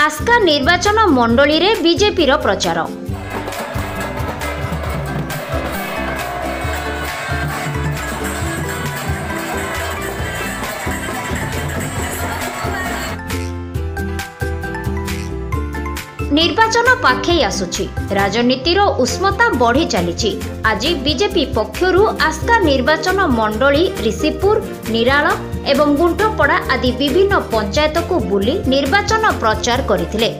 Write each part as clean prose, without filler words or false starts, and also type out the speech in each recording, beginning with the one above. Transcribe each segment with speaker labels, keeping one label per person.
Speaker 1: आस्का निर्वाचन मंडली रे बीजेपी प्रचार। निर्वाचन पाखे आसुछि, राजनीतिर उष्मता बढ़ी चली। आज बीजेपी पक्षरु आस्का निर्वाचन मंडली ऋषिपुर, निराल एवं गुंटपड़ा आदि विभिन्न पंचायत को बुली निर्वाचन प्रचार करथिले।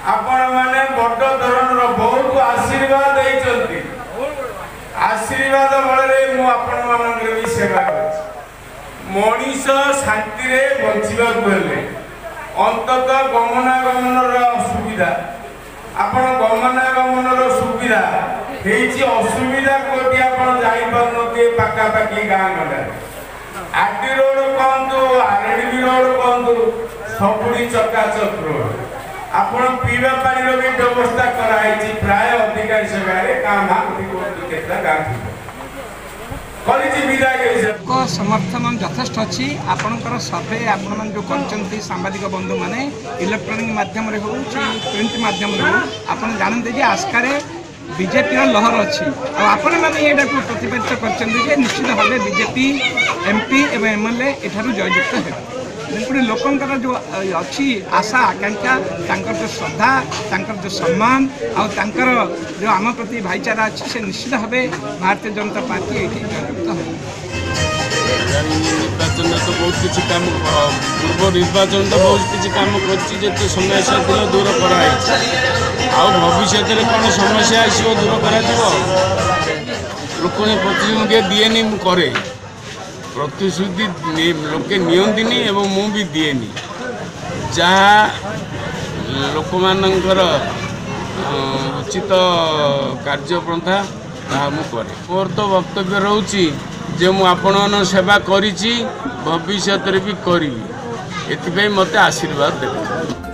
Speaker 2: आपण माने बड़ धरण बहुत आशीर्वाद आशीर्वाद बल मु आपण मान सेवा कर मनीष शांति रे बंचवा अंतत गमनागमन सुविधा आपण गमनागमन सुविधा असुविधा कोटी आपण जाई पारनते पाखापाखि गाँ गंडा आरटी रोड कहतु आरडीबी रोड कहतु सबुड़ी चकाचक रोड आपण पीवा पानी भी व्यवस्था कराई प्राय अधिकांश गाँव
Speaker 3: समर्थन यथेष्ट अच्छी आपणकर सर्वे आपण जो कर सांबादिक बंधु मैंने इलेक्ट्रोनिक मध्यम हो प्रिंट मध्यम आप जानते जे आस्का बीजेपी लहर अच्छी आपण मैंने यहाँ प्रतिपादित कर निश्चित भाव बीजेपी एमपी एवं एमएलए एठार जययुक्त है तेणुकरी लोकंर जो अच्छी आशा आकांक्षा जो श्रद्धा जो सम्मान आर जो आम प्रति भाईचारा अच्छी से निश्चित भाव भारतीय जनता पार्टी ये जययुक्त है।
Speaker 4: निर्वाचन तो बहुत किसी काम पूर्व निर्वाचन तो बहुत किसी काम कर समस्या दिल दूर कराई भविष्य में कौन समस्या आसो दूर कर लोक प्रतिश्रुति दिएनी करे प्रतिश्रुति लोके नियंतिनी एवं मु भी दिएनी जहाँ लोक मानकर उचित कार्यप्रथा ताहा मु करे मोर तो वक्तव्य रोची जे मु आपण सेवा करिछि भविष्य भी करी एथि मते आशीर्वाद देबे।